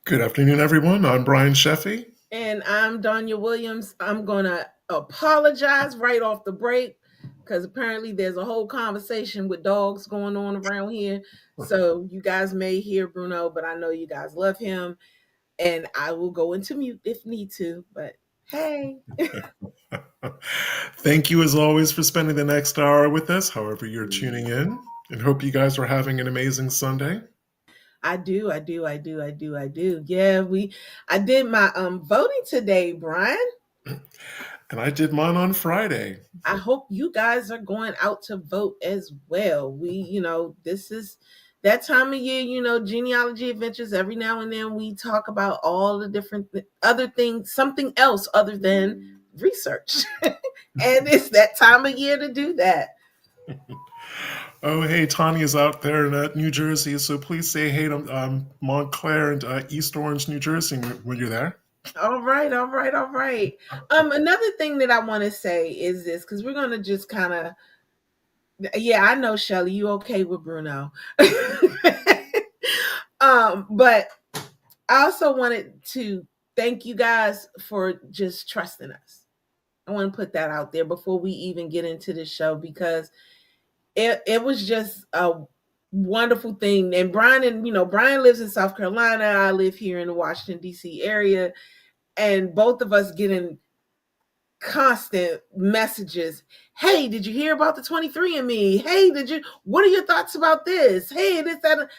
Good afternoon, everyone. I'm Brian Sheffy. And I'm Donya Williams. I'm going to apologize right off the break because apparently there's a whole conversation with dogs going on around here. So you guys may hear Bruno, but I know you guys love him. And I will go into mute if need to. But hey, Thank you, as always, for spending the next hour with us, however you're tuning in, and hope you guys are having an amazing Sunday. I do. Yeah, I did my voting today, Brian. And I did mine on Friday. I hope you guys are going out to vote as well. This is that time of year, genealogy adventures. Every now and then we talk about all the different other things, something else other than research. And it's that time of year to do that. Oh, hey, Tanya's out there in New Jersey, so please say hey to Montclair and East Orange, New Jersey when you're there. All right. Another thing that I want to say is this, because we're gonna just kind of, yeah, I know, Shelly, you okay with Bruno. But I also wanted to thank you guys for just trusting us. I want to put that out there before we even get into the show, because it was just a wonderful thing. And Brian lives in South Carolina. I live here in the Washington, D.C. area. And both of us getting constant messages. Hey, did you hear about the 23andMe? Hey, what are your thoughts about this? Hey, this, that.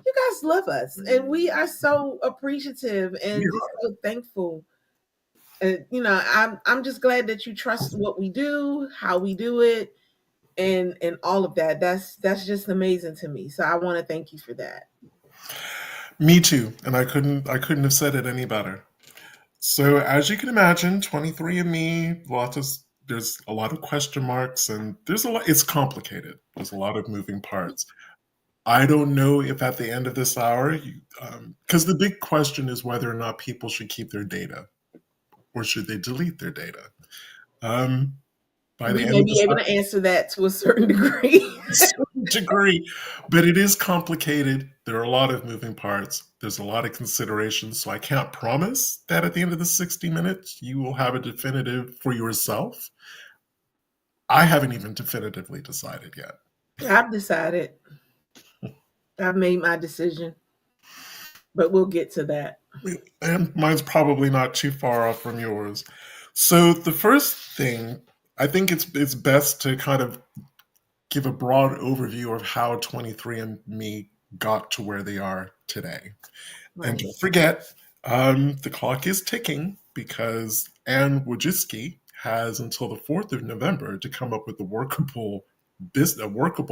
You guys love us. And we are so appreciative and just so thankful. And I'm just glad that you trust what we do, how we do it, and all of that. That's just amazing to me. So I want to thank you for that. Me too, and I couldn't have said it any better. So as you can imagine, 23andMe, there's a lot of question marks, and there's a lot. It's complicated. There's a lot of moving parts. I don't know if at the end of this hour, because the big question is whether or not people should keep their data or should they delete their data. Um, by the We end may of be this able to answer that to a certain degree. degree, but it is complicated. There are a lot of moving parts. There's a lot of considerations, so I can't promise that at the end of the 60 minutes you will have a definitive for yourself. I haven't even definitively decided yet. I've decided. I've made my decision, but we'll get to that. And mine's probably not too far off from yours. So the first thing, I think it's best to kind of give a broad overview of how 23andMe got to where they are today. And Right. don't forget, the clock is ticking because Anne Wojcicki has until the 4th of November to come up with a workable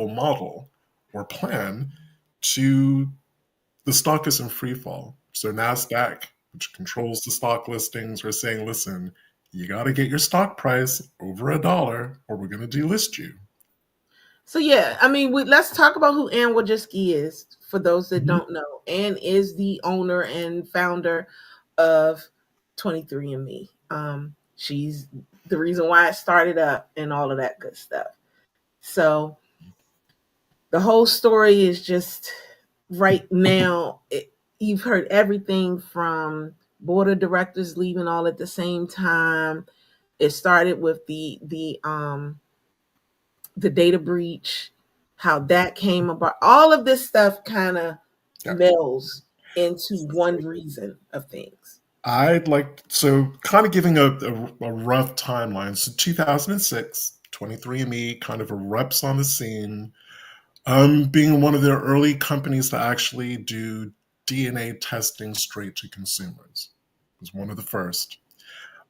model or plan to the stock is in free fall. So NASDAQ, which controls the stock listings, are saying, listen, you got to get your stock price over $1 or we're going to delist you. So yeah, I mean, let's talk about who Anne Wojcicki is. For those that Mhm. don't know, Anne is the owner and founder of 23andMe. She's the reason why it started up and all of that good stuff. So the whole story is just right now. You've heard everything from board of directors leaving all at the same time. It started with the data breach, how that came about. All of this stuff kind of Yeah. melds into one reason of things. I'd like, so kind of giving a rough timeline. So 2006, 23andMe kind of erupts on the scene, being one of the early companies to actually do DNA testing straight to consumers. It was one of the first.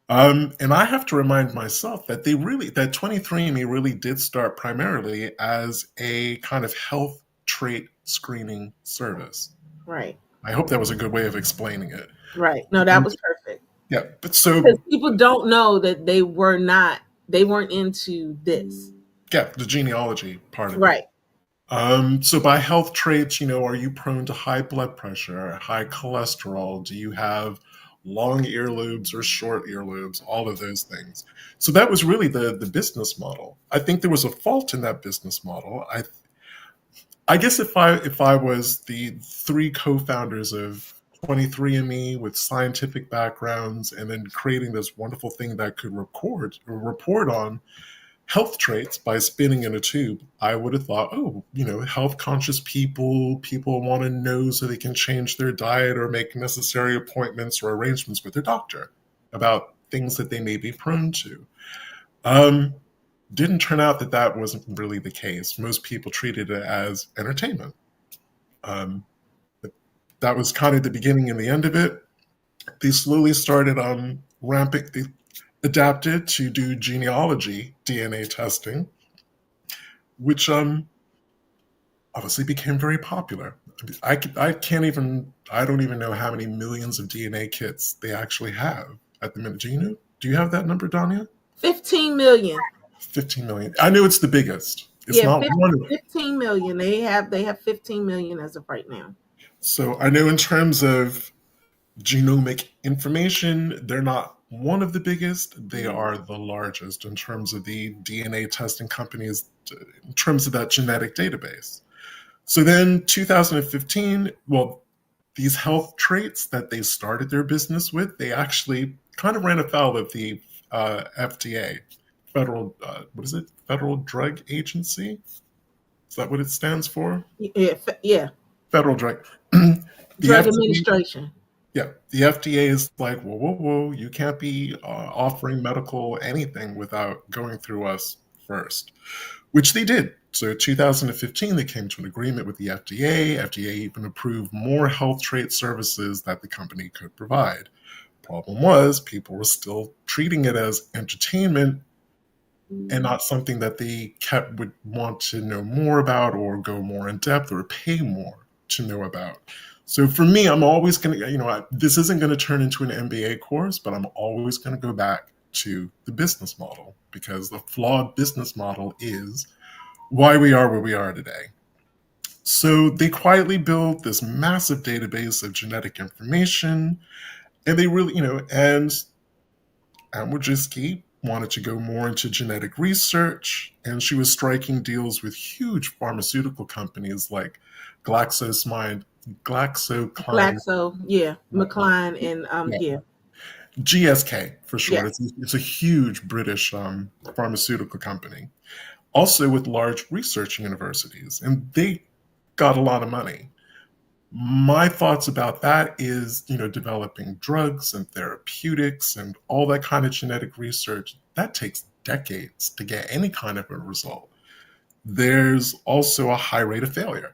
And I have to remind myself that 23andMe really did start primarily as a kind of health trait screening service. Right. I hope that was a good way of explaining it. Right. No, that was perfect. Yeah, but Because so people don't know that they weren't into this. yeah, the genealogy part of it. Right. So by health traits, are you prone to high blood pressure, high cholesterol? Do you have long earlobes or short earlobes? All of those things. So that was really the business model. I think there was a fault in that business model. I guess if I was the three co-founders of 23andMe with scientific backgrounds, and then creating this wonderful thing that could record or report on health traits by spinning in a tube. I would have thought, oh, health conscious people want to know so they can change their diet or make necessary appointments or arrangements with their doctor about things that they may be prone to. Um, didn't turn out that that wasn't really the case. Most people treated it as entertainment. Um, that was kind of the beginning and the end of it. They slowly started ramping. They adapted to do genealogy DNA testing, which obviously became very popular. I don't even know how many millions of DNA kits they actually have at the minute. Do you have that number, Danya? 15 million. 15 million. I knew it's the biggest. It's Yeah, not one of them. 15 million. They have 15 million as of right now. So I know in terms of genomic information, they're not one of the biggest. They are the largest in terms of the DNA testing companies, in terms of that genetic database. So then 2015, well, these health traits that they started their business with, they actually kind of ran afoul of the FDA, federal, what is it? Federal Drug Agency? Is that what it stands for? Yeah. Federal Drug. The Drug FDA, Administration. yeah, the FDA is like, whoa, whoa, whoa, you can't be offering medical anything without going through us first, which they did. So 2015, they came to an agreement with the FDA. FDA even approved more health trait services that the company could provide. Problem was, people were still treating it as entertainment and not something that they would want to know more about or go more in depth or pay more to know about. So for me, I'm always going to, this isn't going to turn into an MBA course, but I'm always going to go back to the business model, because the flawed business model is why we are where we are today. So they quietly built this massive database of genetic information, and they really, and Amwajewski wanted to go more into genetic research, and she was striking deals with huge pharmaceutical companies like GlaxoSmith, GlaxoKline, Glaxo, yeah, McLean, and yeah, yeah, GSK for short. yeah, It's a huge British pharmaceutical company, also with large research universities, and they got a lot of money. My thoughts about that is, developing drugs and therapeutics and all that kind of genetic research, that takes decades to get any kind of a result. There's also a high rate of failure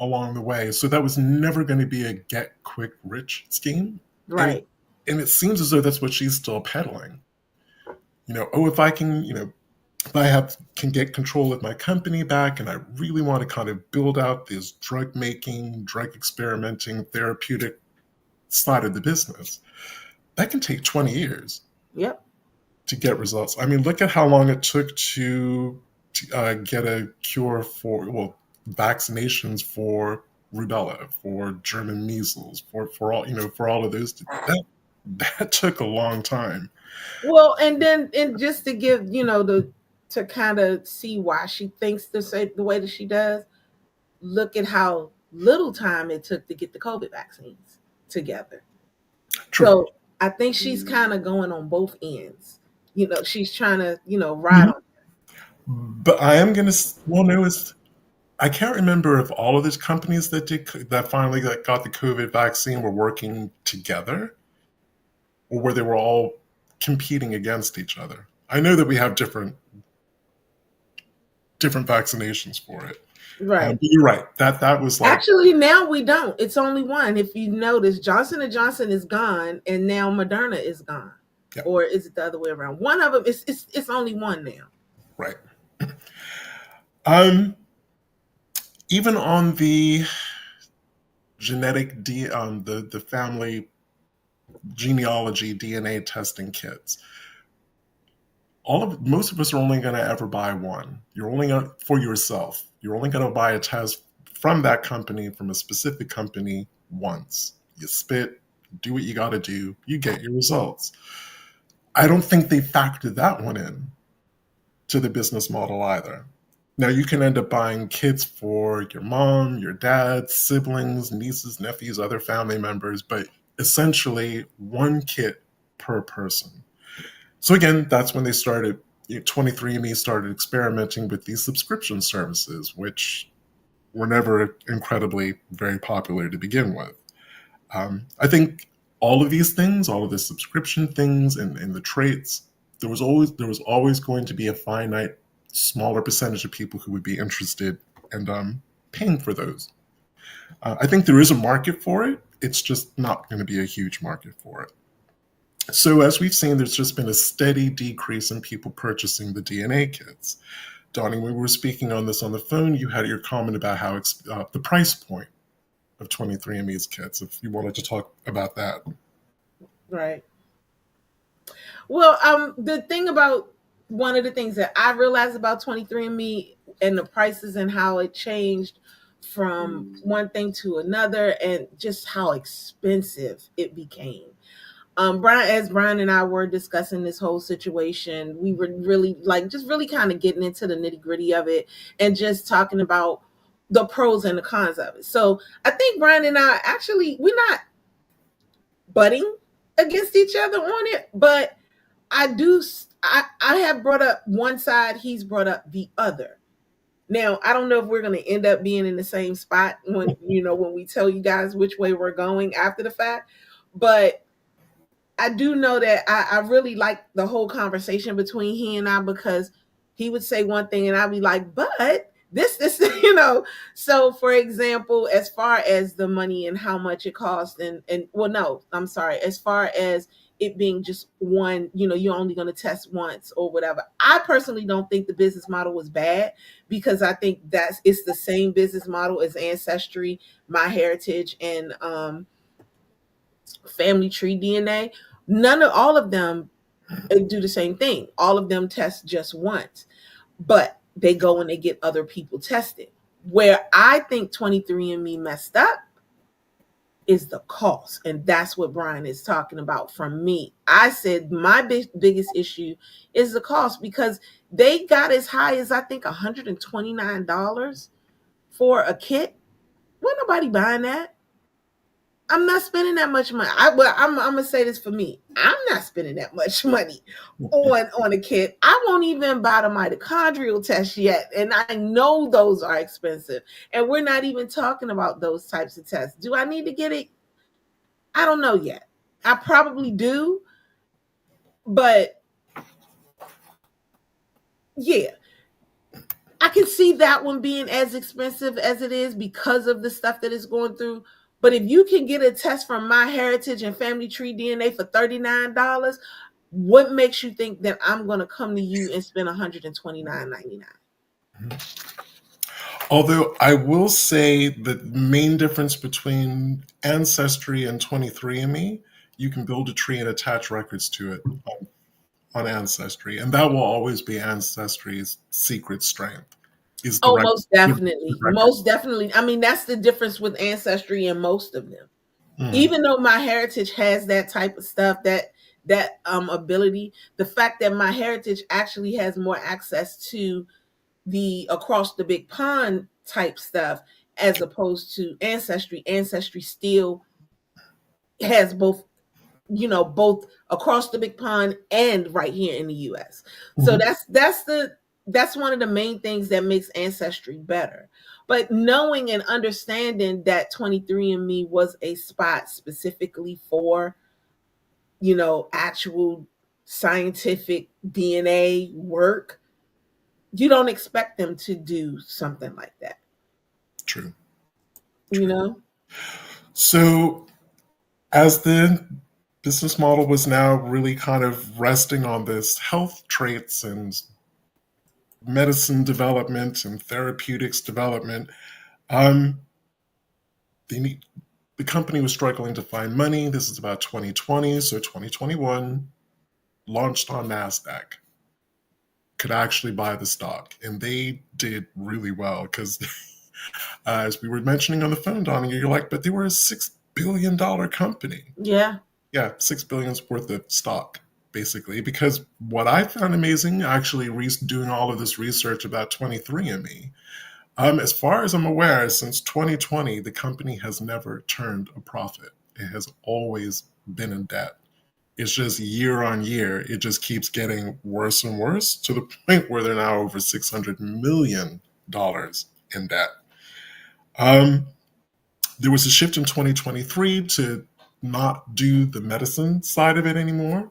along the way. So that was never going to be a get quick rich scheme. And right. and it seems as though that's what she's still peddling. Oh, if I can, if I can get control of my company back, and I really want to kind of build out this drug making, drug experimenting, therapeutic side of the business, that can take 20 years Yep. to get results. I mean, look at how long it took to get a cure for, well, vaccinations for rubella, for German measles, for all, for all of those. That took a long time. Well, and just to give to kind of see why she thinks the way that she does, look at how little time it took to get the COVID vaccines together. True. So I think she's kind of going on both ends. She's trying to ride Mhm. on. But I am going to, well, no, I can't remember if all of these companies that finally got the COVID vaccine were working together, or where they were all competing against each other. I know that we have different vaccinations for it. Right. But you're right. That was like, Actually, now we don't. It's only one. If you notice, Johnson & Johnson is gone, and now Moderna is gone. yeah, Or is it the other way around? One of them. It's only one now. right. Um, Even on the the family genealogy DNA testing kits, most of us are only going to ever buy one. You're only going for yourself. You're only going to buy a test from that company, from a specific company, once. You spit, do what you got to do, you get your results. I don't think they factored that one in to the business model either. Now, you can end up buying kits for your mom, your dad, siblings, nieces, nephews, other family members, but essentially one kit per person. So, again, that's when they started, 23andMe started experimenting with these subscription services, which were never incredibly very popular to begin with. I think all of these things, all of the subscription things and the traits, there was always going to be a finite, smaller percentage of people who would be interested and paying for those. I think there is a market for it. It's just not going to be a huge market for it. So as we've seen, there's just been a steady decrease in people purchasing the DNA kits. Donnie, when we were speaking on this on the phone, you had your comment about how the price point of 23andMe's kits, if you wanted to talk about that. Right. Well, the thing about one of the things that I realized about 23andMe and the prices and how it changed from one thing to another and just how expensive it became. As Brian and I were discussing this whole situation, we were really just really kind of getting into the nitty gritty of it and just talking about the pros and the cons of it. So I think Brian and I actually, we're not butting against each other on it, but I do. I have brought up one side. He's brought up the other. Now I don't know if we're going to end up being in the same spot when we tell you guys which way we're going after the fact. But I do know that I really like the whole conversation between he and I because he would say one thing and I'd be like, but this, So for example, as far as the money and how much it costs and well, no, I'm sorry. As far as it being just one, you're only going to test once or whatever. I personally don't think the business model was bad because I think it's the same business model as Ancestry, My Heritage, and Family Tree DNA. All of them do the same thing. All of them test just once, but they go and they get other people tested. Where I think 23andMe messed up is the cost. And that's what Brian is talking about from me. I said my biggest issue is the cost because they got as high as I think $129 for a kit. Wasn't nobody buying that. I'm not spending that much money. I'm gonna say this for me. I'm not spending that much money on a kit. I won't even buy the mitochondrial test yet, and I know those are expensive. And we're not even talking about those types of tests. Do I need to get it? I don't know yet. I probably do, but yeah, I can see that one being as expensive as it is because of the stuff that it's going through. But if you can get a test from My Heritage and Family Tree DNA for $39, what makes you think that I'm going to come to you and spend $129.99? Although I will say the main difference between Ancestry and 23andMe, you can build a tree and attach records to it on Ancestry, and that will always be Ancestry's secret strength. Is the Oh, record, most definitely. record. Most definitely. I mean, that's the difference with Ancestry and most of them. Mm, Even though My Heritage has that type of stuff, that ability, the fact that My Heritage actually has more access to the across the big pond type stuff as opposed to Ancestry still has both across the big pond and right here in the US. So mhm. that's one of the main things that makes Ancestry better. But knowing and understanding that 23andMe was a spot specifically for, actual scientific DNA work, you don't expect them to do something like that, True, you true. know? So as the business model was now really kind of resting on this health traits and medicine development and therapeutics development, um, the, the company was struggling to find money. This is about 2020, so 2021 launched on NASDAQ, could actually buy the stock, and they did really well because, as we were mentioning on the phone, Donnie, you're like, but they were a $6 billion company. Yeah. Yeah, $6 billion worth of stock. basically, because what I found amazing, actually doing all of this research about 23andMe, as far as I'm aware, since 2020, the company has never turned a profit. It has always been in debt. It's just year on year, it just keeps getting worse and worse to the point where they're now over $600 million in debt. Um, there was a shift in 2023 to not do the medicine side of it anymore.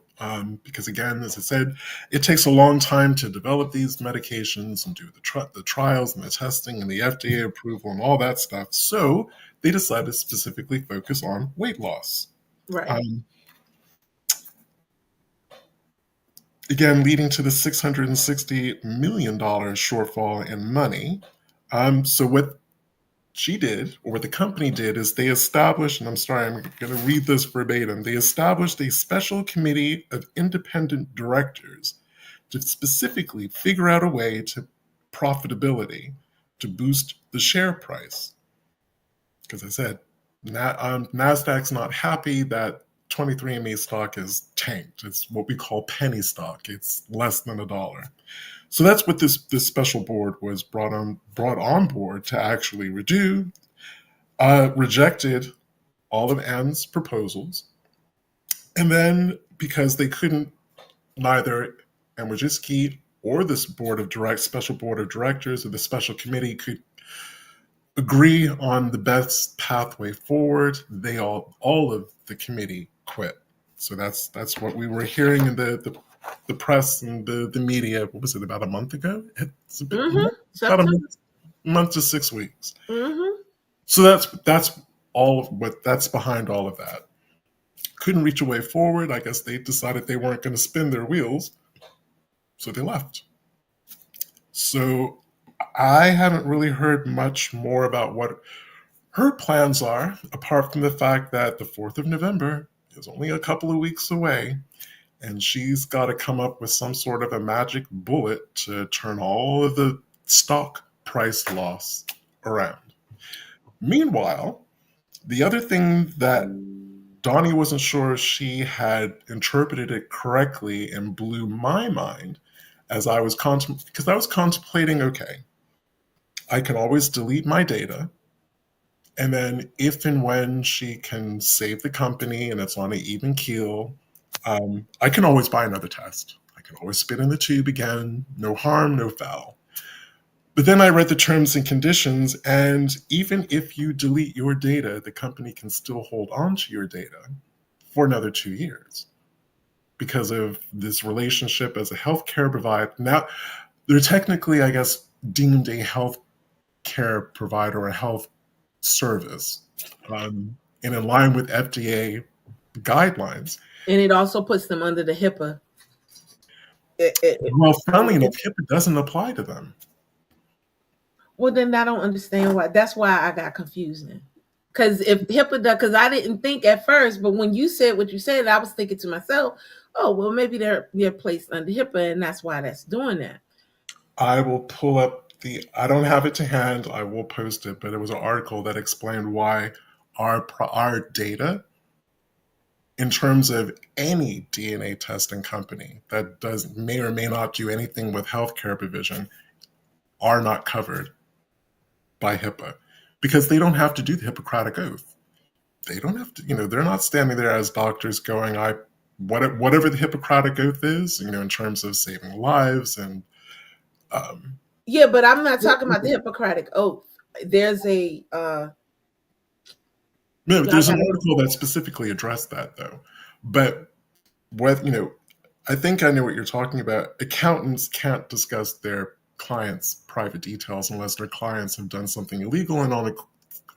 Because again, as I said, it takes a long time to develop these medications and do the trials and the testing and the FDA approval and all that stuff. So they decided to specifically focus on weight loss. Right. Um, Again, leading to the $660 million shortfall in money. So what she did, or what the company did, is they established, and I'm sorry, I'm going to read this verbatim, they established a special committee of independent directors to specifically figure out a way to profitability to boost the share price. Because I said, NASDAQ's not happy that 23andMe stock is tanked. It's what we call penny stock. It's less than $1. So that's what this special board was brought on board to actually redo. Rejected all of Ann's proposals, and then because they couldn't, neither Ann Wojcicki or this special board of directors or the special committee could agree on the best pathway forward, they all of the committee quit. So that's what we were hearing in the press and the media. What was it, about a month ago? It's a bit Mm-hmm. about a September. month to 6 weeks. Mm-hmm. So that's all of what that's behind all of that. Couldn't reach a way forward. I guess they decided they weren't going to spin their wheels, so they left. So I haven't really heard much more about what her plans are, apart from the fact that the 4th of November is only a couple of weeks away, and she's got to come up with some sort of a magic bullet to turn all of the stock price loss around. Meanwhile, the other thing that Donnie wasn't sure she had interpreted it correctly and blew my mind as I was because I was contemplating, okay, I can always delete my data, and then if and when she can save the company and it's on an even keel, I can always buy another test. I can always spit in the tube again, no harm, no foul. But then I read the terms and conditions, and even if you delete your data, the company can still hold on to your data for another 2 years because of this relationship as a healthcare provider. Now, they're technically, I guess, deemed a healthcare provider or a health service, and in line with FDA guidelines. And it also puts them under the HIPAA. Well, funnily enough, HIPAA doesn't apply to them. Well, then I don't understand why. That's why I got confused then. Because if HIPAA does, because I didn't think at first, but when you said what you said, I was thinking to myself, oh, well, maybe they're placed under HIPAA, and that's why that's doing that. I will pull up I don't have it to hand. I will post it, but it was an article that explained why our data, in terms of any DNA testing company that may or may not do anything with healthcare provision, are not covered by HIPAA because they don't have to do the Hippocratic Oath. They don't have to, they're not standing there as doctors going, whatever the Hippocratic Oath is, in terms of saving lives and Yeah, but I'm not talking about the Hippocratic Oath. There's a no, y'all there's an got article that specifically addressed that though. But what I think I know what you're talking about. Accountants can't discuss their clients' private details unless their clients have done something illegal, and on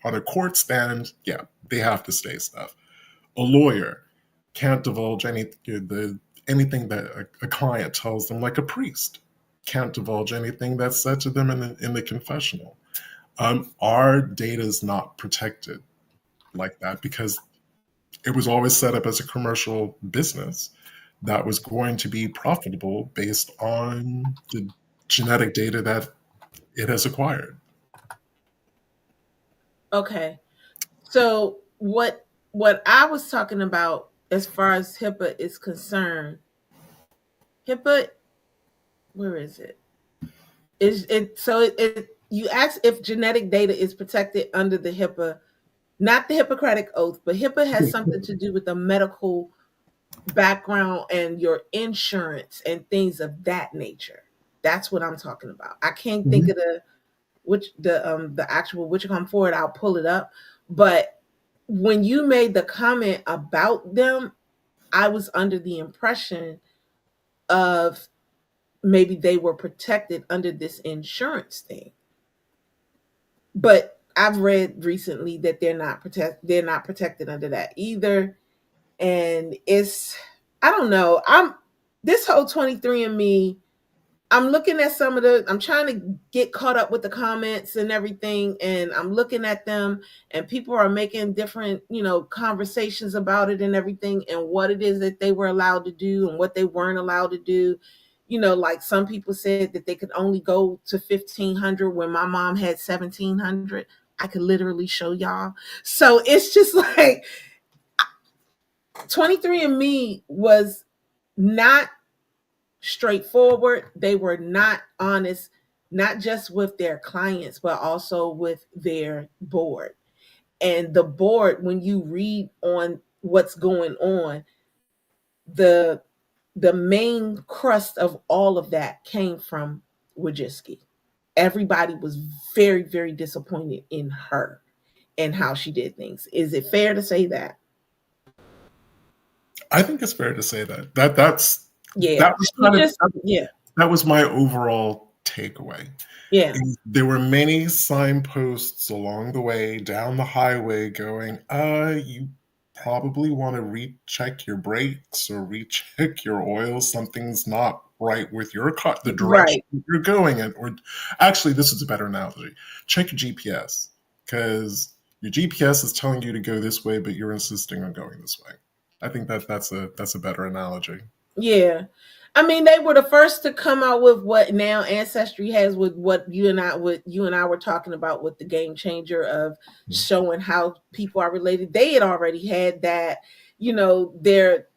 a court stand, yeah, they have to say stuff. A lawyer can't divulge anything that a client tells them, like a priest can't divulge anything that's said to them in the confessional. Our data is not protected like that because it was always set up as a commercial business that was going to be profitable based on the genetic data that it has acquired. okay. So what I was talking about as far as HIPAA is concerned, HIPAA, where is it? Is it so it you ask if genetic data is protected under the HIPAA, not the Hippocratic Oath, but HIPAA has something to do with the medical background and your insurance and things of that nature. That's what I'm talking about. I can't think Mhm. of the actual which come forward. I'll pull it up. But when you made the comment about them, I was under the impression of maybe they were protected under this insurance thing. But I've read recently that they're not protected under that either. And it's, I don't know. I'm this whole 23andMe, I'm looking at some of I'm trying to get caught up with the comments and everything. And I'm looking at them, and people are making different, conversations about it and everything, and what it is that they were allowed to do and what they weren't allowed to do. Like some people said that they could only go to 1500 when my mom had 1700. I could literally show y'all. So it's just like 23andMe was not straightforward. They were not honest, not just with their clients, but also with their board. And the board, when you read on what's going on, the the main crust of all of that came from Wojcicki. Everybody was very, very disappointed in her and how she did things. Is it fair to say that? I think it's fair to say that. That Yeah. was She kind of just, yeah, that was my overall takeaway. yeah. There were many signposts along the way down the highway going, you probably want to recheck your brakes or recheck your oil. Something's not right with your car, the direction Right. you're going in. Or actually, this is a better analogy. Check your GPS, because your GPS is telling you to go this way, but you're insisting on going this way. I think that's a better analogy. Yeah. I mean, they were the first to come out with what now Ancestry has, with what you and I were talking about, with the game changer of showing how people are related. They had already had that, their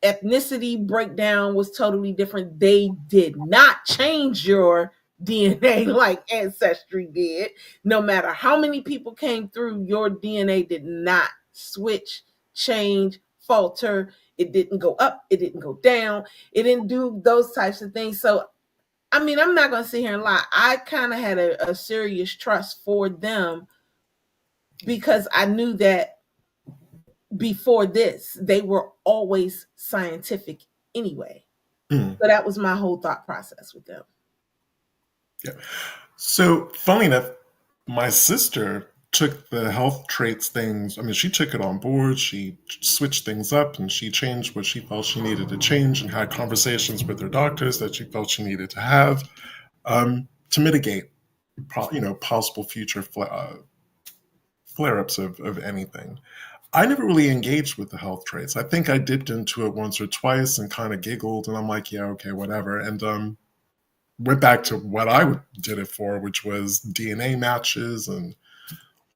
ethnicity breakdown was totally different. They did not change your DNA like Ancestry did. No matter how many people came through, your DNA did not switch, change, falter. It didn't go up, it didn't go down, it didn't do those types of things. So, I mean, I'm not going to sit here and lie. I kind of had a serious trust for them because I knew that before this, they were always scientific anyway. Mm, So that was my whole thought process with them. yeah. So, funny enough, my sister took the health traits things. I mean, she took it on board. She switched things up, and she changed what she felt she needed to change, and had conversations with her doctors that she felt she needed to have, to mitigate, possible future flare-ups of anything. I never really engaged with the health traits. I think I dipped into it once or twice and kind of giggled, and I'm like, yeah, okay, whatever. And went back to what I did it for, which was DNA matches and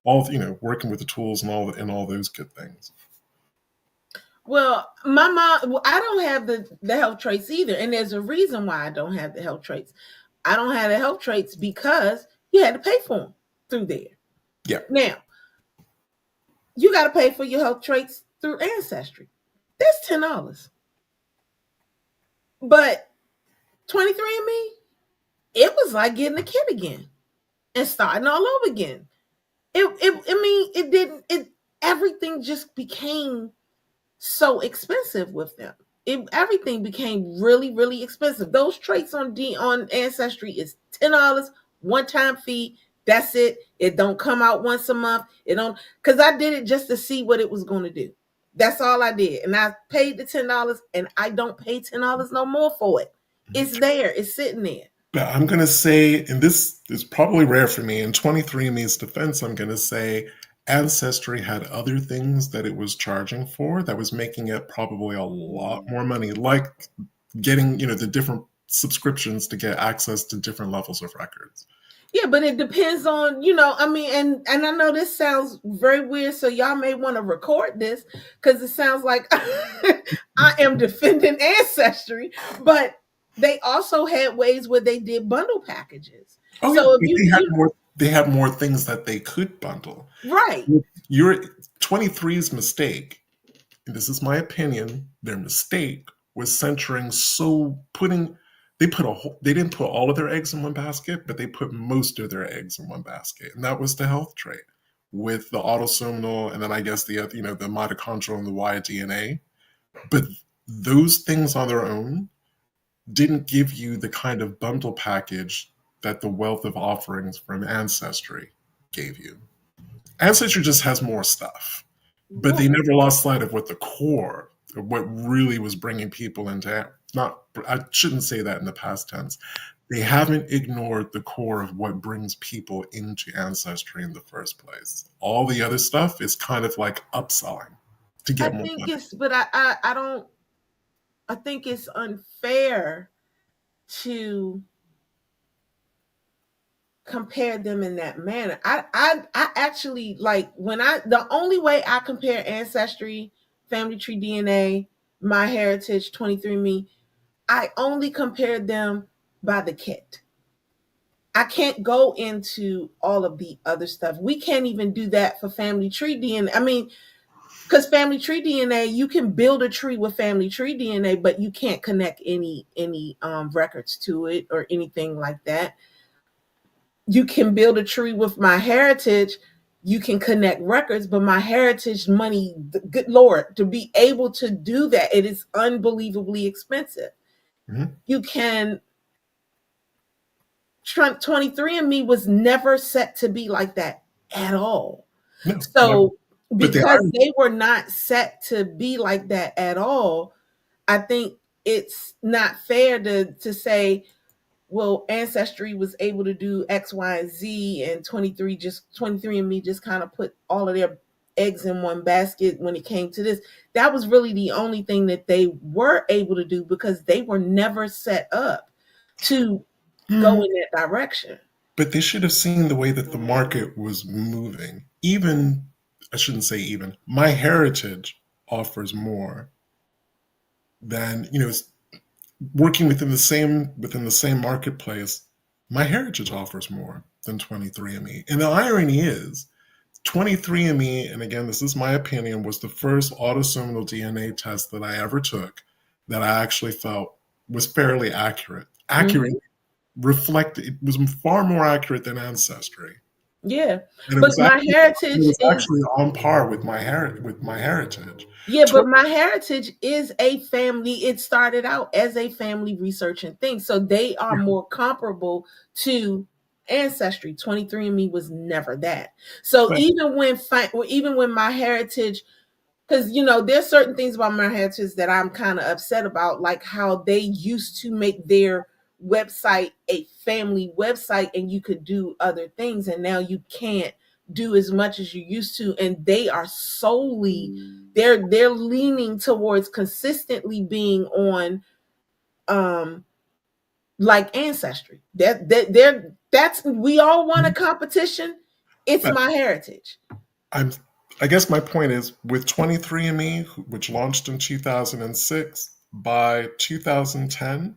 all, working with the tools and all those good things. Well, my mom, I don't have the health traits either. And there's a reason why I don't have the health traits. I don't have the health traits because you had to pay for them through there. Yeah. Now, you got to pay for your health traits through Ancestry. That's $10. But 23andMe, it was like getting a kid again and starting all over again. I mean, it didn't, everything just became so expensive with them. Everything became really, really expensive. Those traits on Ancestry is $10, one time fee. That's it. It don't come out once a month. It don't, because I did it just to see what it was going to do. That's all I did, and I paid the $10, and I don't pay $10 no more for it. It's there. It's sitting there. Now, I'm going to say, and this is probably rare for me, in 23andMe's defense, I'm going to say Ancestry had other things that it was charging for that was making it probably a lot more money, like getting, the different subscriptions to get access to different levels of records. Yeah, but it depends on, you know, I mean, and I know this sounds very weird, so y'all may want to record this because it sounds like I am defending ancestry, but they also had ways where they did bundle packages. Oh yeah, So if but you you they had more things that they could bundle. right, Your 23's mistake, and this is my opinion, their mistake was centering so putting they didn't put all of their eggs in one basket, but they put most of their eggs in one basket, and that was the health trait with the autosomal, and then I guess the other, the mitochondrial and the Y DNA. But those things on their own didn't give you the kind of bundle package that the wealth of offerings from Ancestry gave you. Ancestry just has more stuff, but they right. never lost sight of what the core of what really was bringing people into. Not, I shouldn't say that in the past tense. They haven't ignored the core of what brings people into Ancestry in the first place. All the other stuff is kind of like upselling to I get more think money. it's, but I don't. I think it's unfair to compare them in that manner. I actually like when the only way I compare ancestry, family tree DNA, my heritage, 23andMe, I only compared them by the kit. I can't go into all of the other stuff. We can't even do that for family tree DNA. I mean, because family tree DNA, you can build a tree with family tree DNA, but you can't connect any records to it or anything like that. You can build a tree with my heritage, you can connect records, but my heritage money, good lord, to be able to do that, it is unbelievably expensive. Mhm. You can 23andMe was never set to be like that at all. No, never. So But the because irony, they were not set to be like that at all, I think it's not fair to say, well, Ancestry was able to do X, Y, and Z, and 23andMe just kind of put all of their eggs in one basket when it came to this. That was really the only thing that they were able to do because they were never set up to go mm, in that direction. but they should have seen the way that the market was moving. Even, I shouldn't say even, my heritage offers more than, working within the same marketplace. My heritage offers more than 23andMe. And the irony is 23andMe, and again, this is my opinion, was the first autosomal DNA test that I ever took that I actually felt was fairly accurate. Accurate Hmm. reflected, it was far more accurate than Ancestry. Yeah, And but my it heritage was is actually on par with my heritage. yeah, Tw- but my heritage is a family. It started out as a family researching thing, so they are more comparable to ancestry. 23andMe was never that. So but even when my heritage, because there's certain things about my heritage that I'm kind of upset about, like how they used to make their website a family website and you could do other things, and now you can't do as much as you used to, and they are solely they're leaning towards consistently being on um like ancestry. That's we all want a competition. It's but my heritage. I'm I guess my point is with 23andMe, which launched in 2006, by 2010,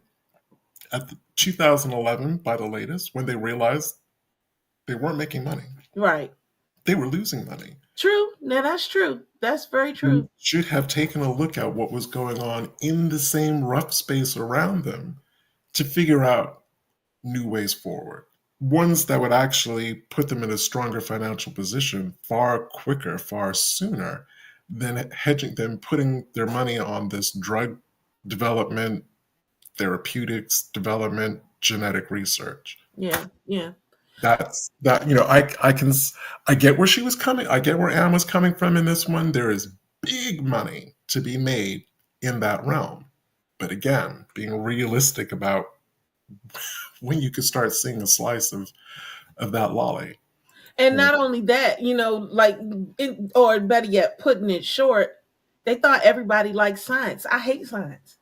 at 2011, by the latest, when they realized they weren't making money, Right. they were losing money. True. Now that's true. That's very They true. should have taken a look at what was going on in the same rough space around them to figure out new ways forward. Ones that would actually put them in a stronger financial position far quicker, far sooner than putting their money on this drug development, therapeutics development, genetic research. Yeah. Yeah. That's that, I get where she was coming. I get where Anne was coming from in this one. There is big money to be made in that realm. But again, being realistic about when you could start seeing a slice of that lolly. And Or, not only that, like, or better yet, putting it short, they thought everybody liked science. I hate science.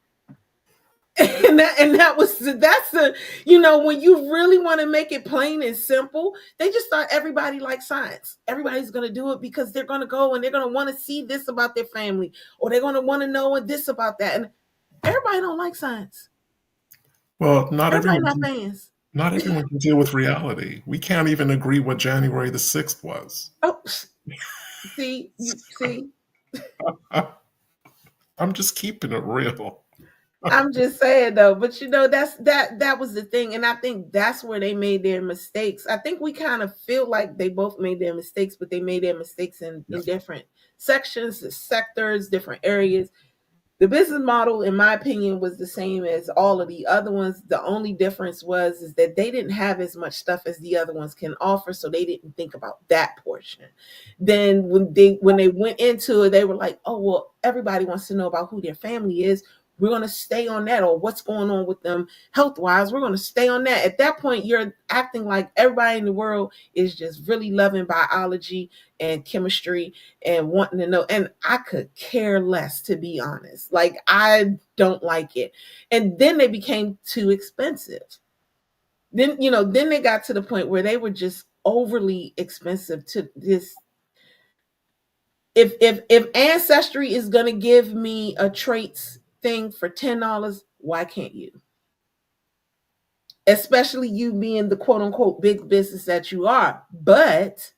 And that was that's the, when you really want to make it plain and simple, they just thought everybody likes science. Everybody's going to do it because they're going to go and they're going to want to see this about their family, or they're going to want to know this about that. And everybody don't like science. Well, Everybody not fans. not everyone can deal with reality. We can't even agree what January the 6th was. Oh, see, you see. I'm just keeping it real. I'm just saying though, but that was the thing, and I think that's where they made their mistakes. I think we kind of feel like they both made their mistakes, but they made their mistakes in different sections, sectors, different areas. The business model, in my opinion, was the same as all of the other ones. The only difference was is that they didn't have as much stuff as the other ones can offer, so they didn't think about that portion. Then when they went into it, they were like, "Oh well, everybody wants to know about who their family is. We're going to stay on that, or what's going on with them health wise. We're going to stay on that." At that point, you're acting like everybody in the world is just really loving biology and chemistry and wanting to know. And I could care less, to be honest. Like, I don't like it. And then they became too expensive. Then they got to the point where they were just overly expensive to this. If Ancestry is going to give me a traits thing for $10, why can't you? Especially you being the quote unquote big business that you are. But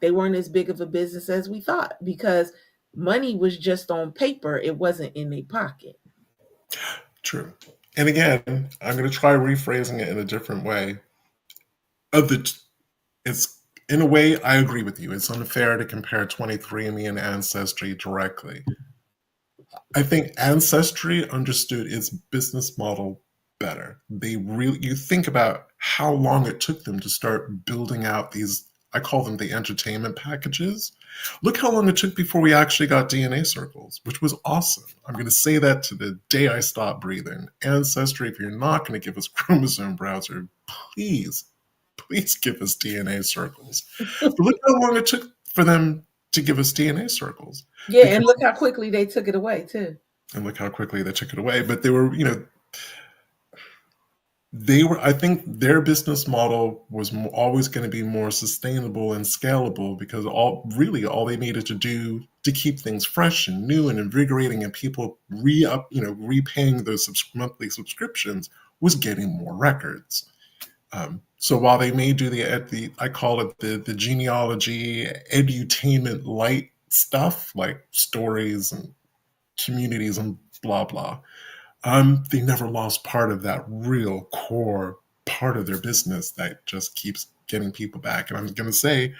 they weren't as big of a business as we thought, because money was just on paper. It wasn't in their pocket. True. And again, I'm going to try rephrasing it in a different way. It's in a way, I agree with you. It's unfair to compare 23andMe and Ancestry directly. I think Ancestry understood its business model better. You think about how long it took them to start building out these, I call them the entertainment packages. Look how long it took before we actually got DNA circles, which was awesome. I'm going to say that to the day I stop breathing. Ancestry, if you're not going to give us chromosome browser, please give us DNA circles. But look how long it took for them to give us DNA circles. Yeah, and look how quickly they took it away too. And look how quickly they took it away. But I think their business model was always going to be more sustainable and scalable, because all they needed to do to keep things fresh and new and invigorating and people repaying those monthly subscriptions was getting more records. So while they may do I call it the genealogy edutainment light stuff, like stories and communities and blah blah, they never lost part of that real core part of their business that just keeps getting people back. And I'm going to say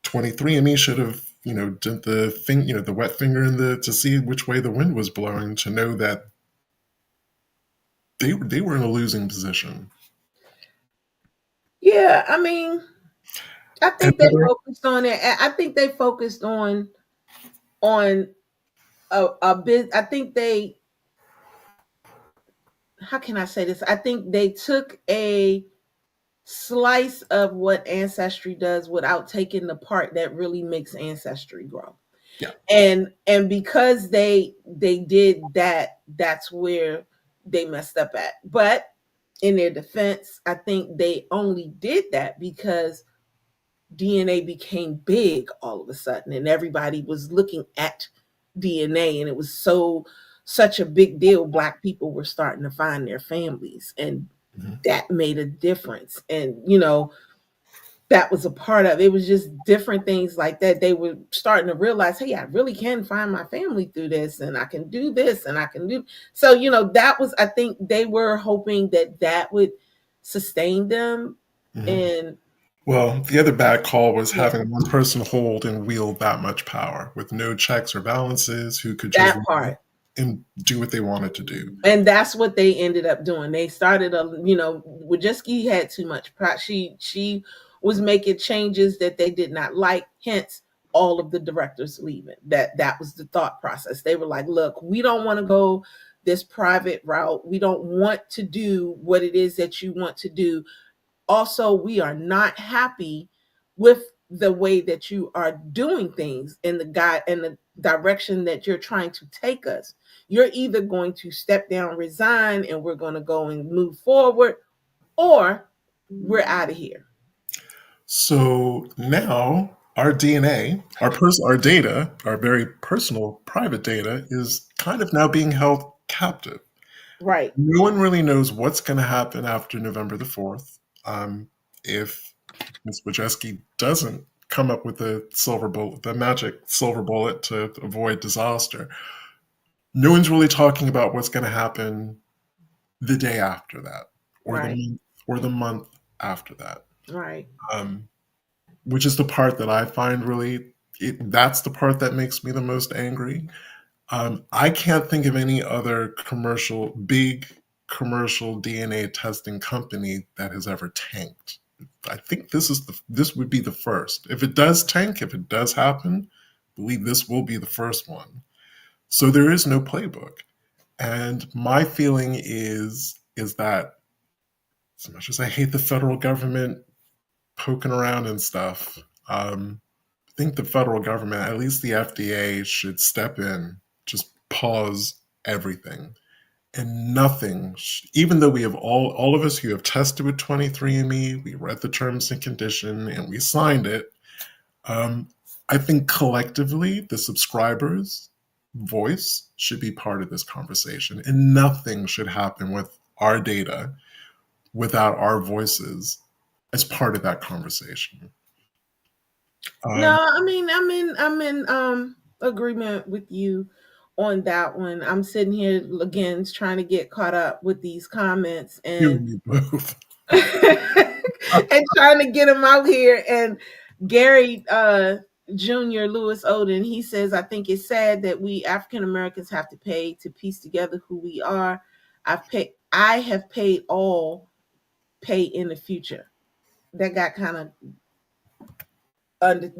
23andMe should have, did the wet finger to see which way the wind was blowing, to know that they were in a losing position. Yeah, I mean, I think they focused on it. I think they focused on a bit. I think they, how can I say this? I think they took a slice of what Ancestry does without taking the part that really makes Ancestry grow. Yeah. And because they did that, that's where they messed up at. But in their defense, I think they only did that because DNA became big all of a sudden, and everybody was looking at DNA, and it was such a big deal. Black people were starting to find their families, and that made a difference. And that was a part of it. It was just different things like that. They were starting to realize, hey, I really can find my family through this, and I can do this, and I can do. So that was, I think they were hoping that would sustain them. And well, the other bad call was having one person hold and wield that much power with no checks or balances, who could just part and do what they wanted to do. And that's what they ended up doing. They started Wojcicki had too much pride. She was making changes that they did not like, hence all of the directors leaving. That was the thought process. They were like, look, we don't want to go this private route. We don't want to do what it is that you want to do. Also, we are not happy with the way that you are doing things, and the direction that you're trying to take us. You're either going to step down, resign, and we're going to go and move forward, or we're out of here. So now our DNA, our data, our very personal private data is kind of now being held captive. Right. No one really knows what's going to happen after November the 4th. If Ms. Wojcicki doesn't come up with the silver bullet, the magic silver bullet to avoid disaster, no one's really talking about what's going to happen the day after that, or Right. the month after that. Right. Um, which is the part that I find really, that's the part that makes me the most angry. I can't think of any other big commercial DNA testing company that has ever tanked. I think this would be the first. If it does tank, if it does happen, I believe this will be the first one. So there is no playbook. And my feeling is that as much as I hate the federal government poking around and stuff, I think the federal government, at least the FDA, should step in, just pause everything. And nothing, even though we have all of us who have tested with 23andMe, we read the terms and condition and we signed it. I think collectively, the subscribers' voice should be part of this conversation, and nothing should happen with our data without our voices as part of that conversation. No, Um, I'm in agreement with you on that one. I'm sitting here again trying to get caught up with these comments you and and me both. and trying to get them out here. And Gary Jr. Lewis Odin, he says, I think it's sad that we African Americans have to pay to piece together who we are. I have paid all pay in the future. That got kind of under,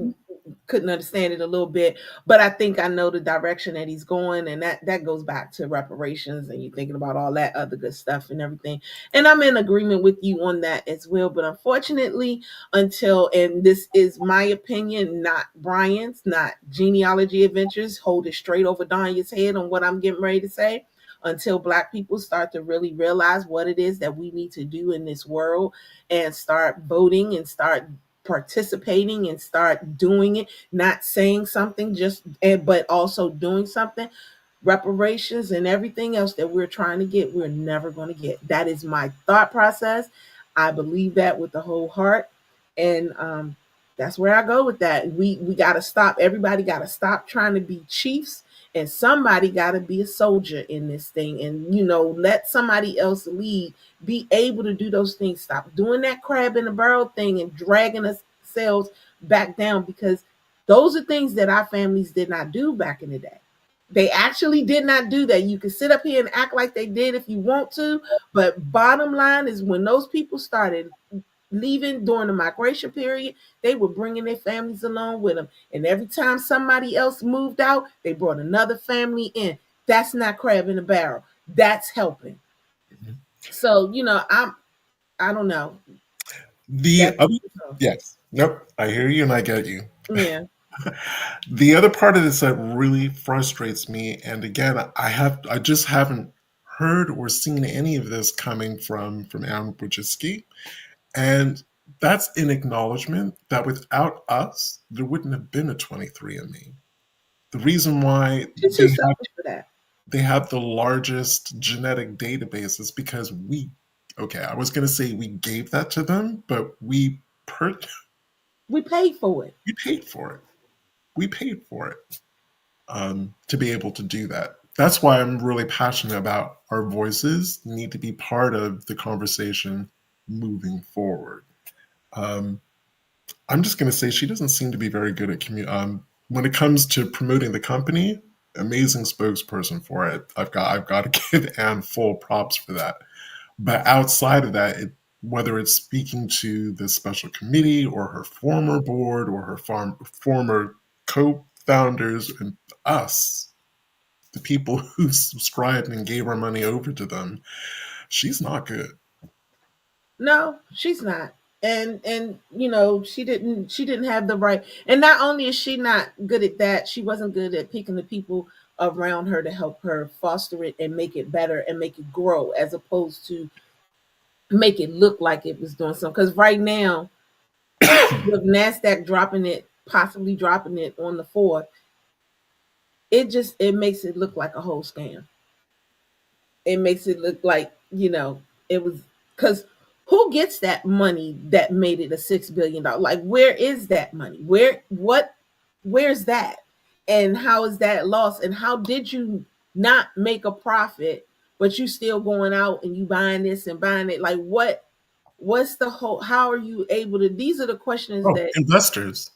couldn't understand it a little bit, but I think I know the direction that he's going, and that goes back to reparations, and you're thinking about all that other good stuff and everything. And I'm in agreement with you on that as well. But unfortunately, until, and this is my opinion, not Brian's, not Genealogy Adventures, hold it straight over Danya's head on what I'm getting ready to say. Until Black people start to really realize what it is that we need to do in this world and start voting and start participating and start doing it, not saying something just, but also doing something, reparations and everything else that we're trying to get, we're never going to get. That is my thought process. I believe that with the whole heart. And that's where I go with that. We got to stop. Everybody got to stop trying to be chiefs, and somebody got to be a soldier in this thing, and let somebody else lead, be able to do those things. Stop doing that crab in the barrel thing and dragging ourselves back down, because those are things that our families did not do back in the day. They actually did not do that. You can sit up here and act like they did if you want to, but bottom line is, when those people started leaving during the migration period, they were bringing their families along with them. And every time somebody else moved out, they brought another family in. That's not crab in a barrel. That's helping. Mhm. So, I don't know. The That's other, yes, nope, I hear you and I get you. yeah. The other part of this that really frustrates me, and again, I just haven't heard or seen any of this coming from Aaron Wojcicki, and that's an acknowledgement that without us, there wouldn't have been a 23andMe. The reason why She's too selfish for that. they have the largest genetic database is because okay, I was going to say we gave that to them, but We paid for it. we paid for it. We paid for it to be able to do that. That's why I'm really passionate about our voices need to be part of the conversation moving forward. Um, I'm just going to say she doesn't seem to be very good at when it comes to promoting the company. Amazing spokesperson for it. I've got to give Anne full props for that. But outside of that, whether it's speaking to the special committee or her former board or her former co-founders and us, the people who subscribed and gave our money over to them, she's not good. No, she's not. and she didn't have the right. And not only is she not good at that, she wasn't good at picking the people around her to help her foster it and make it better and make it grow, as opposed to make it look like it was doing something. Because right now, with NASDAQ dropping it, possibly dropping it on the 4th, it makes it look like a whole scam. It makes it look like, it was, because who gets that money that made it a $6 billion? Like, where is that money? Where's that? And how is that lost? And how did you not make a profit, but you still going out and you buying this and buying it? Like, what's the whole, how are you able to, these are the questions Oh, that. investors.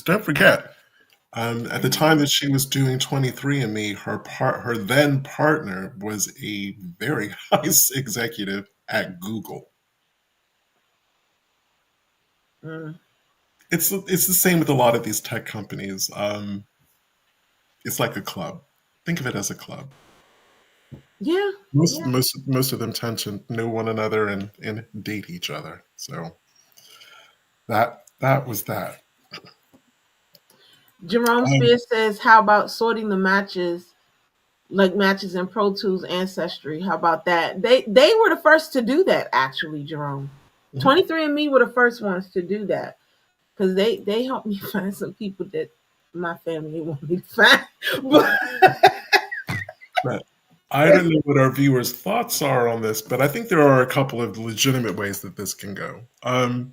Don't forget, at the time that she was doing 23andMe, her then partner was a very high executive at Google. Mm, It's the same with a lot of these tech companies. It's like a club. Think of it as a club. yeah, yeah. Most of them tend to know one another and date each other. So that was that. Jerome Um, Spears says, how about sorting the matches, like matches in Pro Tools Ancestry? How about that? They were the first to do that, actually, Jerome. mhm. 23andMe were the first ones to do that, because they helped me find some people that my family wanted me to find. But But I don't know what our viewers' thoughts are on this, but I think there are a couple of legitimate ways that this can go. I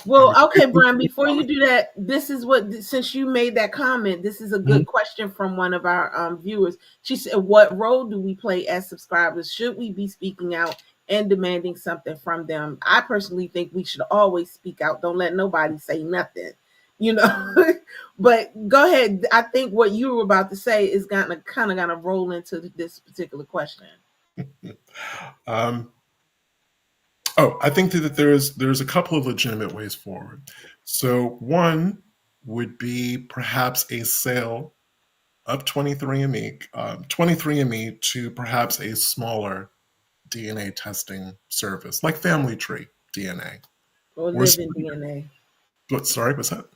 well, was okay, grateful Brian, for the before you comment. do that, this is what, since you made that comment, this is a Mhm. good question from one of our viewers. She said, what role do we play as subscribers? Should we be speaking out and demanding something from them? I personally think we should always speak out. Don't let nobody say nothing, you know. But go ahead. I think what you were about to say is gonna kind of gonna roll into this particular question. Um, I think that there's a couple of legitimate ways forward. So one would be perhaps a sale of 23andMe to perhaps a smaller DNA testing service like Family Tree DNA Or or living DNA. sorry, what's that?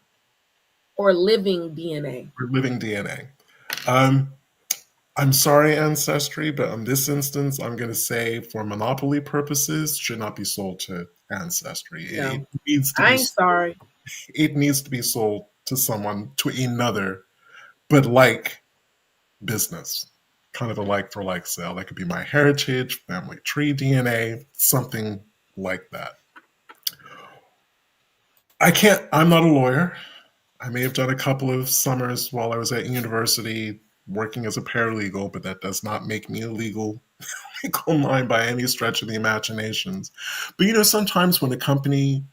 Or living DNA. Or Living DNA. Um, I'm sorry, Ancestry, but in this instance, I'm going to say for monopoly purposes, should not be sold to Ancestry. It No, needs to I be ain't sorry. it needs to be sold to someone, to another, but like business, kind of a like for like sale. That could be My Heritage, Family Tree DNA, something like that. I'm not a lawyer. I may have done a couple of summers while I was at university working as a paralegal, but that does not make me a legal mind by any stretch of the imaginations. But sometimes when a company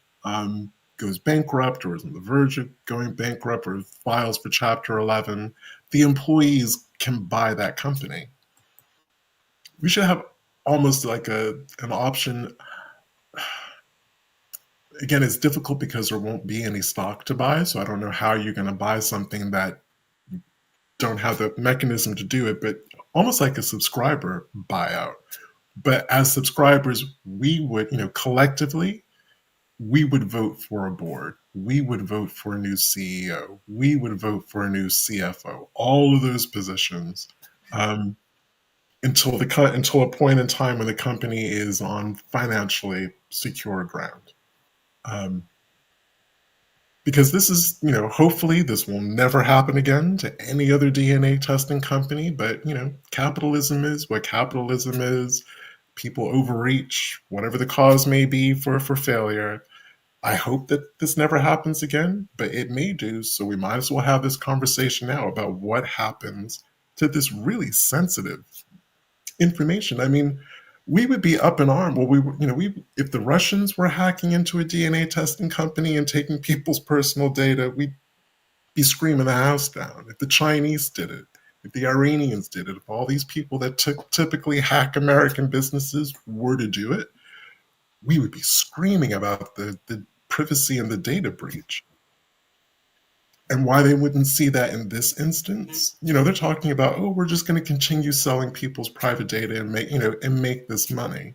goes bankrupt or is on the verge of going bankrupt or files for Chapter 11, the employees can buy that company. We should have almost like an option. Again, it's difficult because there won't be any stock to buy, so I don't know how you're going to buy something that don't have the mechanism to do it, but almost like a subscriber buyout. But as subscribers, we would, collectively, we would vote for a board. We would vote for a new CEO. We would vote for a new CFO. All of those positions, um, until a point in time when the company is on financially secure ground. Um, because this is, hopefully this will never happen again to any other DNA testing company. But, capitalism is what capitalism is. People overreach, whatever the cause may be for failure. I hope that this never happens again, but it may do. So we might as well have this conversation now about what happens to this really sensitive information. I mean, we would be up in arms. Well, we if the Russians were hacking into a DNA testing company and taking people's personal data, we'd be screaming the house down. If the Chinese did it, if the Iranians did it, if all these people that typically hack American businesses were to do it, we would be screaming about the privacy and the data breach. And why they wouldn't see that in this instance, they're talking about, oh, we're just going to continue selling people's private data and make this money.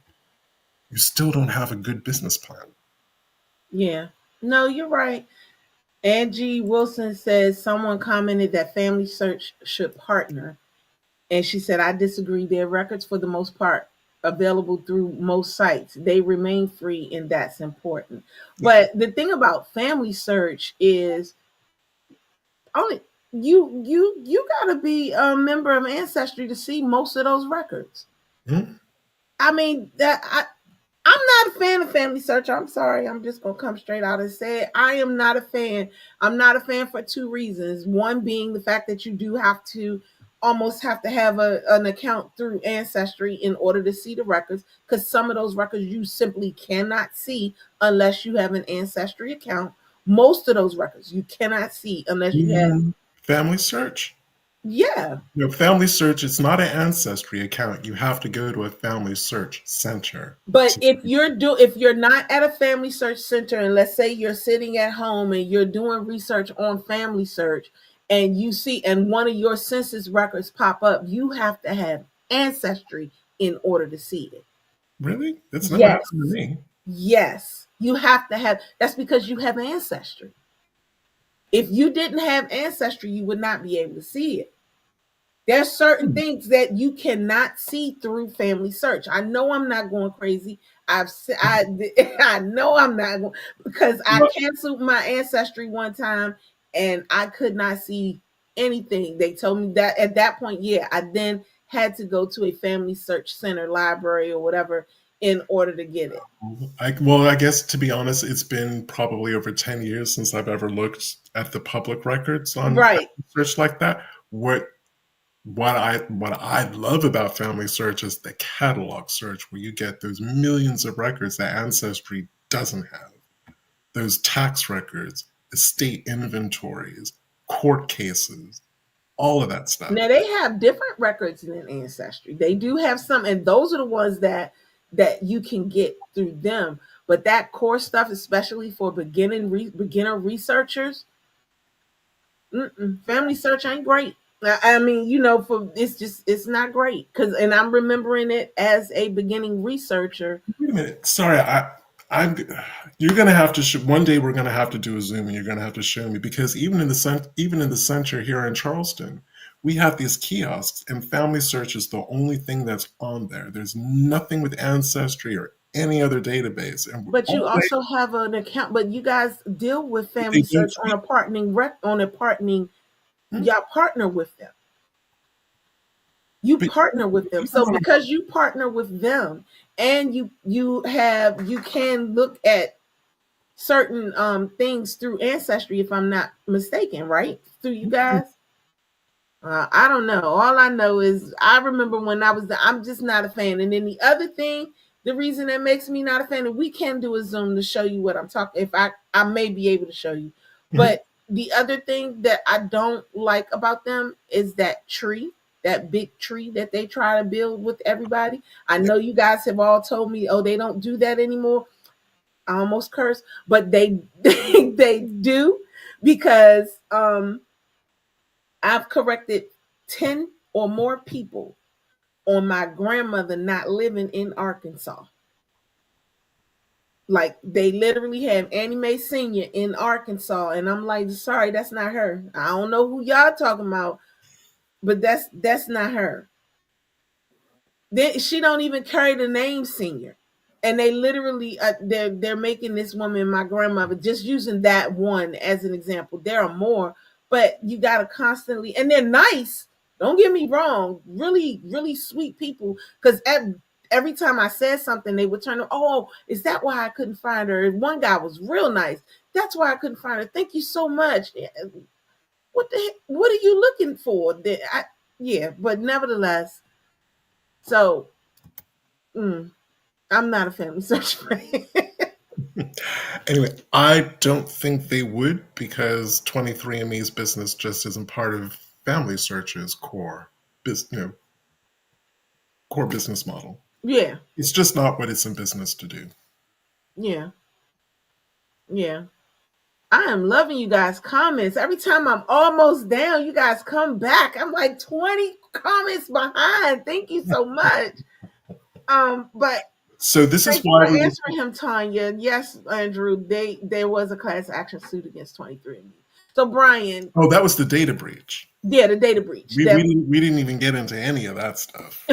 You still don't have a good business plan. Yeah. No, you're right. Angie Wilson says someone commented that Family Search should partner. And she said, I disagree. Their records, for the most part, available through most sites. They remain free, and that's important. But the thing about Family Search is only you gotta be a member of Ancestry to see most of those records. Mhm. I mean, I'm not a fan of Family Search. I'm sorry. I'm just gonna come straight out and say it. I am not a fan. I'm not a fan for two reasons. One being the fact that you do have to almost have to have an account through Ancestry in order to see the records, because some of those records you simply cannot see unless you have an Ancestry account. Most of those records you cannot see unless you have. Family Search. Yeah. Family Search, it's not an Ancestry account. You have to go to a Family Search center. But if you're not at a Family Search center, and let's say you're sitting at home and you're doing research on Family Search, and you see and one of your census records pop up, you have to have Ancestry in order to see it. Really? That's never Yes. happened to me. Yes. You have to have. That's because you have Ancestry. If you didn't have Ancestry, you would not be able to see it. There's certain Hmm. things that you cannot see through Family Search. I know I'm not going crazy. I know I'm not going, because I Well, canceled my Ancestry one time and I could not see anything. They told me that at that point, yeah, I then had to go to a Family Search center, library, or whatever in order to get it. I guess to be honest, it's been probably over 10 years since I've ever looked at the public records on Right. Family Search like that. What I love about Family Search is the catalog search, where you get those millions of records that Ancestry doesn't have. Those tax records, estate inventories, court cases, all of that stuff. Now they have different records than Ancestry. They do have some, and those are the ones that you can get through them. But that core stuff, especially for beginner researchers, Family Search ain't great. I mean, for it's not great, and I'm remembering it as a beginning researcher. Wait a minute. Sorry, I'm. You're gonna have to. One day we're gonna have to do a Zoom, and you're gonna have to show me, because even in the center here in Charleston, we have these kiosks, and Family Search is the only thing that's on there. There's nothing with Ancestry or any other database, and But you all also have an account. But you guys deal with they Family don't Search on speak. a partnering on a partnering. Hmm? Y'all partner with them. You But partner with them. even So on a, because you partner with them, and you can look at certain things through Ancestry, if I'm not mistaken, right? Through you guys. I don't know. All I know is I remember when I'm just not a fan. And then the other thing, the reason that makes me not a fan, and we can do a Zoom to show you what I'm talking. If I may be able to show you, Mhm. but the other thing that I don't like about them is that big tree that they try to build with everybody. I know you guys have all told me, oh, they don't do that anymore. I almost cursed, but they do, because I've corrected 10 or more people on my grandmother not living in Arkansas. Like, they literally have Annie Mae Senior in Arkansas, and I'm like, sorry, that's not her. I don't know who y'all talking about, but that's not her. She don't even carry the name Senior, and they literally they're making this woman my grandmother, just using that one as an example. There are more, but you gotta constantly, and they're nice. Don't get me wrong, really really sweet people. Because every time I said something, they would turn. Oh, is that why I couldn't find her? And one guy was real nice. That's why I couldn't find her. Thank you so much. What the heck? What are you looking for? Yeah, but nevertheless, so. Mm, I'm not a Family Search fan. Anyway, I don't think they would, because 23andMe's business just isn't part of Family Search's core business model. Yeah, It's just not what it's in business to do. yeah, yeah. I am loving you guys' comments. Every time I'm almost down, you guys come back. I'm like 20 comments behind. Thank you so much. But So this is Thank you why for we answering him, Tanya. Yes, Andrew, there was a class action suit against 23andMe. So Brian, oh, that was the data breach. yeah, the data breach. We, we, That didn't, we didn't even get into any of that stuff.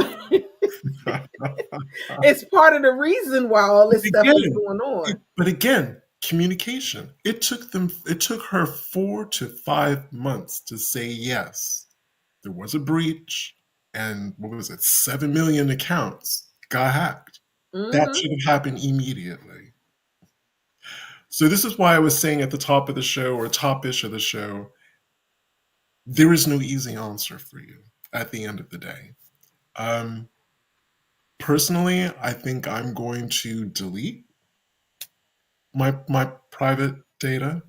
it's part of the reason why all this stuff is again, going on. but again, communication. It took her 4 to 5 months to say yes. There was a breach, and what was it? 7 million accounts got hacked. That Mm-hmm. should have happened immediately. So this is why I was saying at the top of the show or top-ish of the show, there is no easy answer for you at the end of the day. Um, Personally, I think I'm going to delete my private data.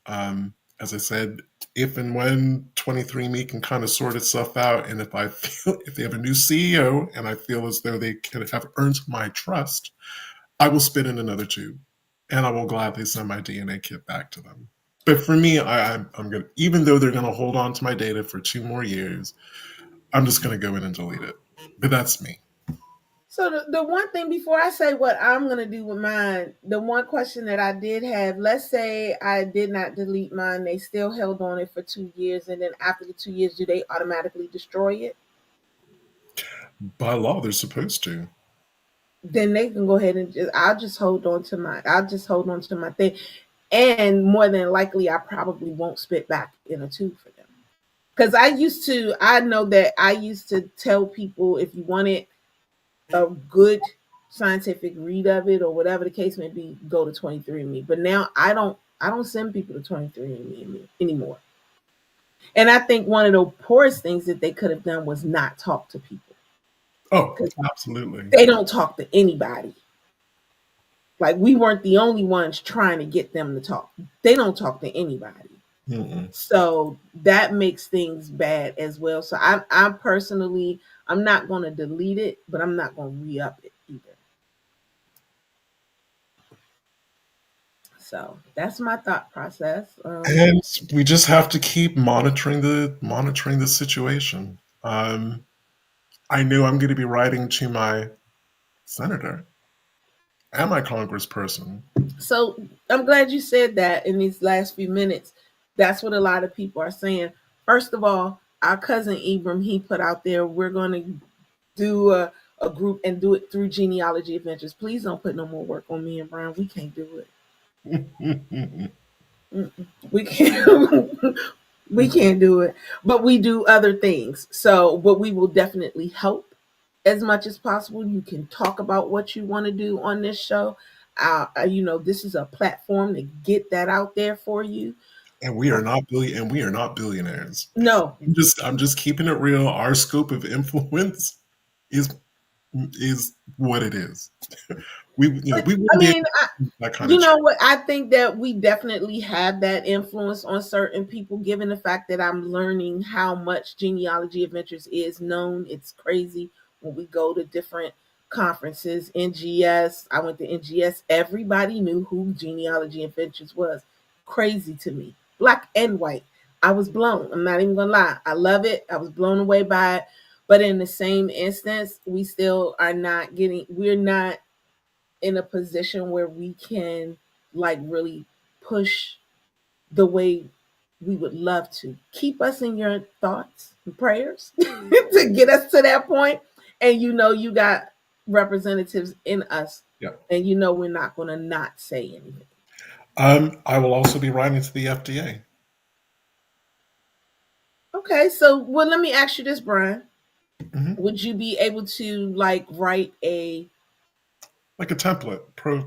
As I said, if and when 23andMe can kind of sort itself out, and if I feel if they have a new CEO and I feel as though they could have earned my trust, I will spit in another tube, and I will gladly send my DNA kit back to them. But for me, I'm gonna, even though they're gonna hold on to my data for 2 more years, I'm just gonna go in and delete it. But that's me. So the one thing before I say what I'm gonna do with mine, the one question that I did have, let's say I did not delete mine, they still held on it for 2 years, and then after the 2 years, do they automatically destroy it? By law, they're supposed to. Then they can go ahead and I'll just hold on to my thing. And more than likely I probably won't spit back in a tube for them. Because I know that I used to tell people if you wanted a good scientific read of it or whatever the case may be, go to 23andMe. But now I don't send people to 23andMe anymore. And I think one of the poorest things that they could have done was not talk to people. Oh, Because absolutely. they don't talk to anybody. Like we weren't the only ones trying to get them to talk. They don't talk to anybody. Mm-mm. So that makes things bad as well. So I personally, I'm not going to delete it, but I'm not going to re-up it either. So that's my thought process. And we just have to keep monitoring the situation. I know I'm going to be writing to my senator and my congressperson. So I'm glad you said that in these last few minutes. That's what a lot of people are saying. First of all, our cousin Ibram, he put out there, we're going to do a group and do it through Genealogy Adventures. Please don't put no more work on me and Brian. We can't do it. We can't. We can't do it, but we do other things. So, but we will definitely help as much as possible. You can talk about what you want to do on this show. This is a platform to get that out there for you. And we are not billionaires. No, I'm just keeping it real. Our scope of influence is is what it is. but We I wouldn't be able mean, to do that kind you of know change. what? I think that we definitely have that influence on certain people, given the fact that I'm learning how much Genealogy Adventures is known. It's crazy when we go to different conferences. NGS, I went to NGS, everybody knew who Genealogy Adventures was. Crazy to me. Black and white. I was blown. I'm not even gonna lie. I love it. I was blown away by it. But in the same instance, we still are not we're not in a position where we can like really push the way we would love to. Keep us in your thoughts and prayers to get us to that point. And you got representatives in us, Yeah. and we're not going to not say anything. I will also be writing to the FDA. Okay, so well, let me ask you this, Brian. Hmm. Would you be able to like write Like a template, pro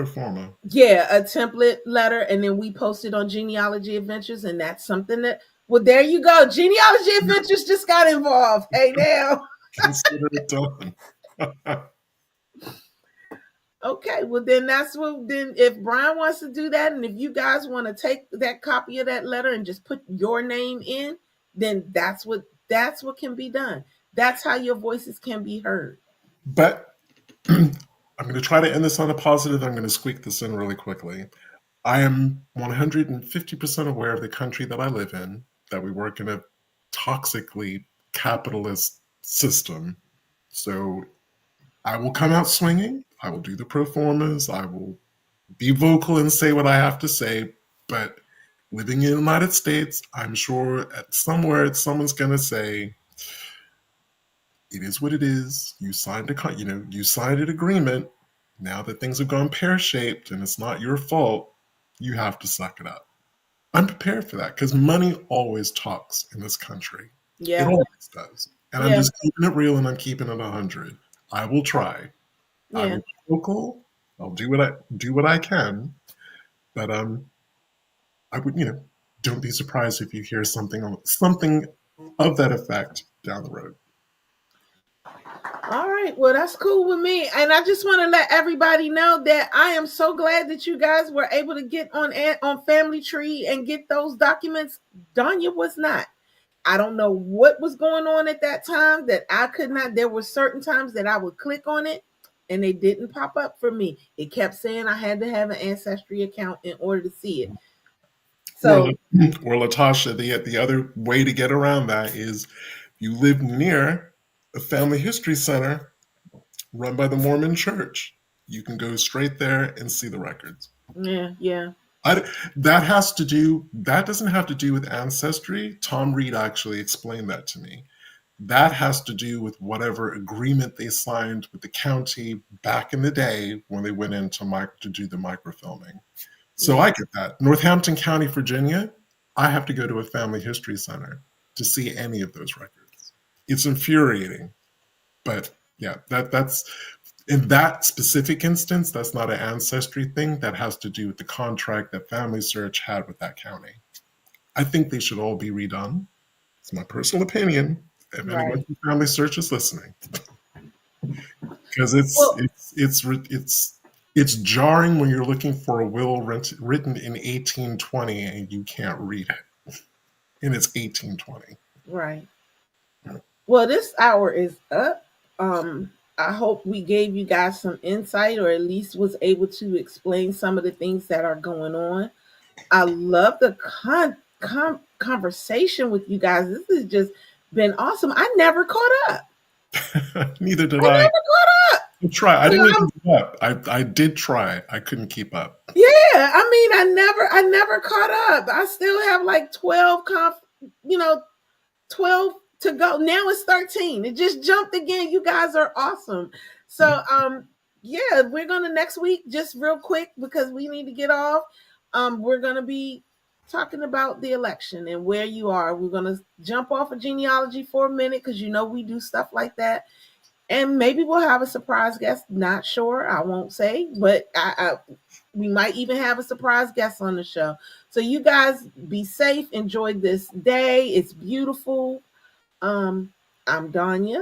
forma. a template letter, and then we post it on Genealogy Adventures, and that's something that, well, there you go. Genealogy Adventures just got involved. Hey now. Consider it done. Okay, well then then if Brian wants to do that, and if you guys want to take that copy of that letter and just put your name in, then that's what can be done. That's how your voices can be heard. But I'm going to try to end this on a positive. I'm going to squeak this in really quickly. I am 150% aware of the country that I live in, that we work in a toxically capitalist system. So I will come out swinging. I will do the pro formas. I will be vocal and say what I have to say. But living in the United States, I'm sure at somewhere someone's going to say, it is what it is. You signed you signed an agreement. Now that things have gone pear shaped and it's not your fault, you have to suck it up. I'm prepared for that because money always talks in this country. It Yeah. always does. And I'm Yeah. just keeping it real and I'm keeping it 100. I will try. I Yeah. will be vocal. I'll do what I can. But I would, don't be surprised if you hear something of that effect down the road. All right. Well, that's cool with me. And I just want to let everybody know that I am so glad that you guys were able to get on Family Tree and get those documents. Danya was not. I don't know what was going on at that time that I could not. There were certain times that I would click on it and they didn't pop up for me. It kept saying I had to have an Ancestry account in order to see it. Or, So, or Latasha, the other way to get around that is you live near a family history center run by the Mormon Church. You can go straight there and see the records. yeah, yeah. That doesn't have to do with ancestry. Tom Reed actually explained that to me. That has to do with whatever agreement they signed with the county back in the day when they went in to do the microfilming. So Yeah. I get that. Northampton County, Virginia, I have to go to a family history center to see any of those records. It's infuriating, but yeah, that's in that specific instance, that's not an ancestry thing. That has to do with the contract that Family Search had with that county. I think they should all be redone. It's my personal opinion. If anyone Right. from Family Search is listening, because Well, it's jarring when you're looking for a will written in 1820 and you can't read it, and it's 1820. right. Well, this hour is up. I hope we gave you guys some insight or at least was able to explain some of the things that are going on. I love the conversation with you guys. This has just been awesome. I never caught up. Neither did I I. never caught up. I try. I So didn't I'm, even give up. I did try. I couldn't keep up. yeah, I mean, I never caught up. I still have like 12 12 to go. Now it's 13. It just jumped again. You guys are awesome. So yeah, we're gonna next week, just real quick because we need to get off. We're gonna be talking about the election and where you are. We're gonna jump off of genealogy for a minute because we do stuff like that. And maybe we'll have a surprise guest. Not sure. I won't say, but we might even have a surprise guest on the show. So you guys be safe. Enjoy this day. It's beautiful. I'm Danya.